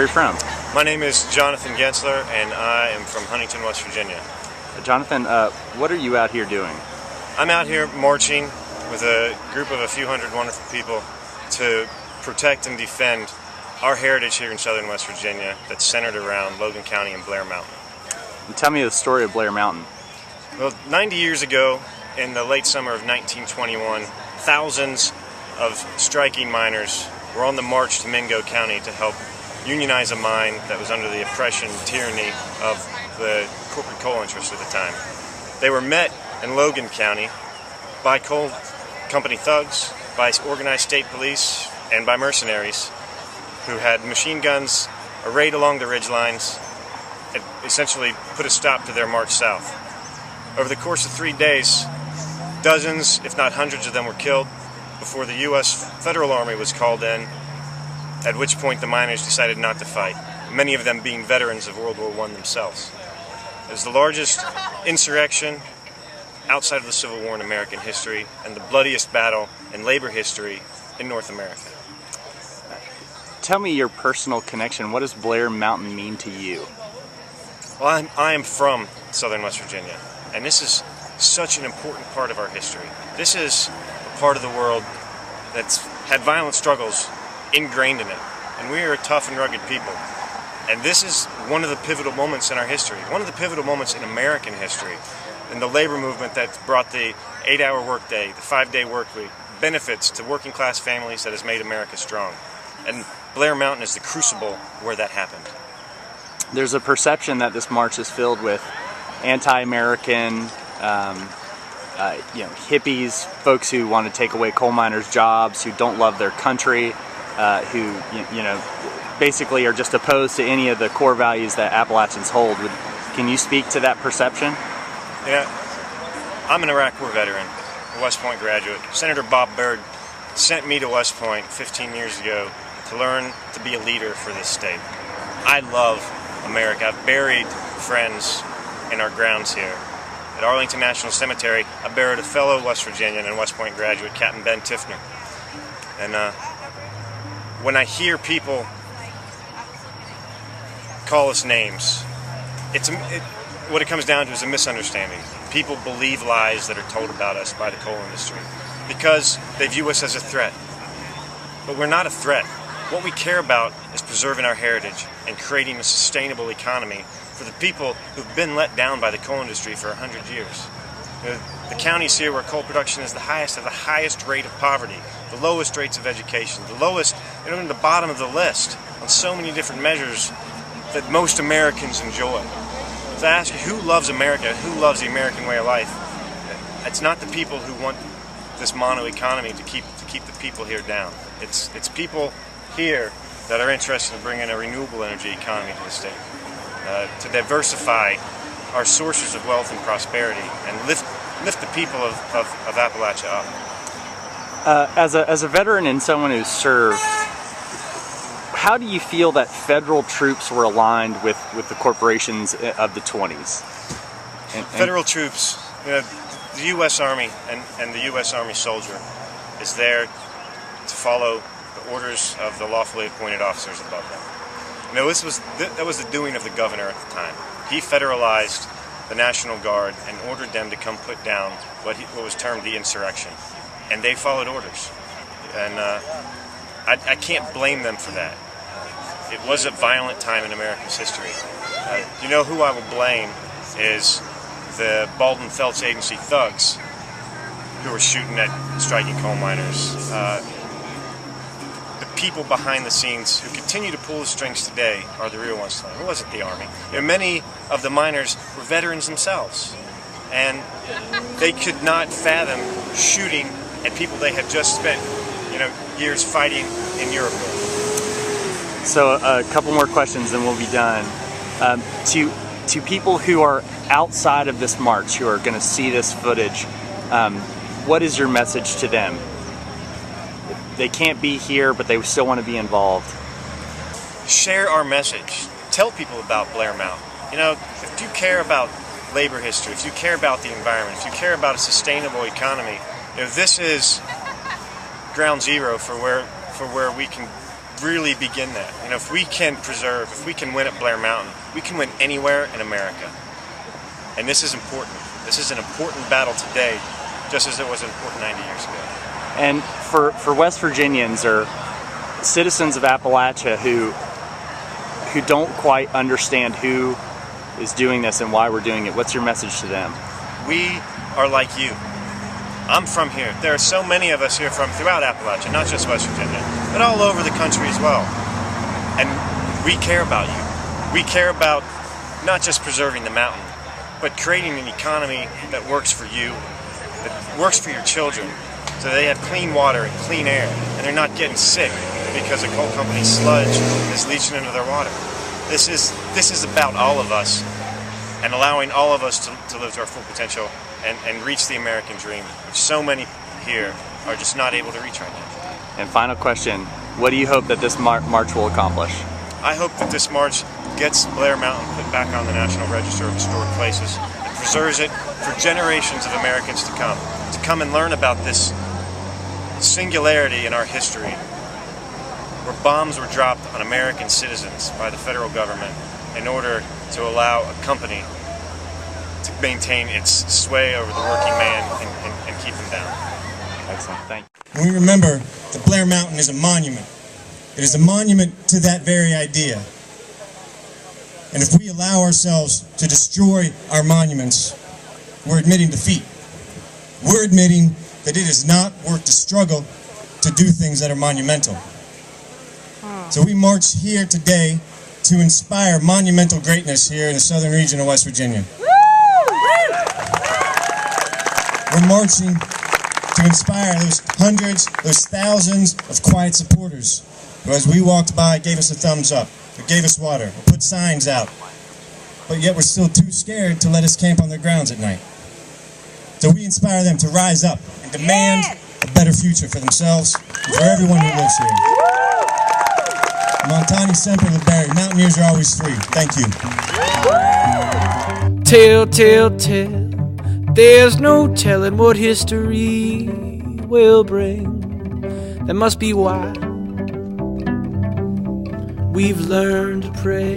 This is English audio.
are you from? My name is Jonathan Gensler, and I am from Huntington, West Virginia. Jonathan, what are you out here doing? I'm out here marching with a group of a few hundred wonderful people to protect and defend our heritage here in southern West Virginia that's centered around Logan County and Blair Mountain. And tell me the story of Blair Mountain. Well, 90 years ago, in the late summer of 1921, thousands of striking miners were on the march to Mingo County to help unionize a mine that was under the oppression and tyranny of the corporate coal interests at the time. They were met in Logan County by coal company thugs, by organized state police, and by mercenaries who had machine guns arrayed along the ridge lines and essentially put a stop to their march south. Over the course of 3 days, dozens, if not hundreds of them were killed before the U.S. Federal Army was called in, at which point the miners decided not to fight, many of them being veterans of World War I themselves. It was the largest insurrection outside of the Civil War in American history and the bloodiest battle in labor history in North America. Tell me your personal connection. What does Blair Mountain mean to you? Well, I am from southern West Virginia, and this is such an important part of our history. This is a part of the world that's had violent struggles ingrained in it, and we are a tough and rugged people. And this is one of the pivotal moments in our history, one of the pivotal moments in American history, in the labor movement that brought the 8-hour workday, the 5-day work week, benefits to working class families that has made America strong. And Blair Mountain is the crucible where that happened. There's a perception that this march is filled with anti-American, hippies, folks who want to take away coal miners' jobs, who don't love their country, who basically are just opposed to any of the core values that Appalachians hold. Can you speak to that perception? Yeah, I'm an Iraq War veteran, a West Point graduate. Senator Bob Byrd sent me to West Point 15 years ago to learn to be a leader for this state. I love America. I've buried friends in our grounds here. At Arlington National Cemetery, I buried a fellow West Virginian and West Point graduate, Captain Ben Tiffner. And when I hear people call us names, what it comes down to is a misunderstanding. People believe lies that are told about us by the coal industry because they view us as a threat. But we're not a threat. What we care about is preserving our heritage and creating a sustainable economy for the people who've been let down by the coal industry for 100 years. The counties here where coal production is the highest have the highest rate of poverty, the lowest rates of education, the lowest, in the bottom of the list on so many different measures that most Americans enjoy. So I ask you, who loves America? Who loves the American way of life? It's not the people who want this mono economy to keep the people here down. It's people here that are interested in bringing a renewable energy economy to the state, to diversify our sources of wealth and prosperity, and lift the people of Appalachia up. As a veteran and someone who's served, how do you feel that federal troops were aligned with the corporations of the 20s? Federal troops, the U.S. Army and the U.S. Army soldier is there to follow the orders of the lawfully appointed officers above them. That was the doing of the governor at the time. He federalized the National Guard and ordered them to come put down what was termed the insurrection. And they followed orders. And I can't blame them for that. It was a violent time in America's history. You know who I would blame is the Baldwin Felts Agency thugs who were shooting at striking coal miners. The people behind the scenes who continue to pull the strings today are the real ones. It wasn't the Army. Many of the miners were veterans themselves, and they could not fathom shooting at people they had just spent, years fighting in Europe. So a couple more questions and we'll be done. To people who are outside of this march, who are going to see this footage, what is your message to them? They can't be here, but they still want to be involved. Share our message. Tell people about Blair Mountain. If you care about labor history, if you care about the environment, if you care about a sustainable economy, this is ground zero for where we can really begin that. You know, if we can preserve, if we can win at Blair Mountain, we can win anywhere in America. And this is important. This is an important battle today, just as it was important 90 years ago. And for West Virginians or citizens of Appalachia who don't quite understand who is doing this and why we're doing it, what's your message to them? We are like you. I'm from here. There are so many of us here from throughout Appalachia, not just West Virginia, but all over the country as well. And we care about you. We care about not just preserving the mountain, but creating an economy that works for you, that works for your children, so they have clean water and clean air, and they're not getting sick because a coal company sludge is leaching into their water. This is about all of us, and allowing all of us to live to our full potential and reach the American dream, which so many here are just not able to reach right now. And final question, what do you hope that this march will accomplish? I hope that this march gets Blair Mountain put back on the National Register of Historic Places and preserves it for generations of Americans to come and learn about this singularity in our history, where bombs were dropped on American citizens by the federal government in order to allow a company to maintain its sway over the working man and keep him down. Excellent, thank you. And we remember that Blair Mountain is a monument. It is a monument to that very idea. And if we allow ourselves to destroy our monuments, we're admitting defeat. We're admitting that it is not worth the struggle to do things that are monumental. So we march here today to inspire monumental greatness here in the southern region of West Virginia. We're marching to inspire those hundreds, those thousands of quiet supporters who, as we walked by, gave us a thumbs up, or gave us water, or put signs out, but yet we're still too scared to let us camp on their grounds at night. So we inspire them to rise up and demand a better future for themselves and for everyone who lives here. Montani Semper LeBerry, Mountaineers are always free. Thank you. Tell, tell, tell, there's no telling what history will bring. That must be why we've learned to pray.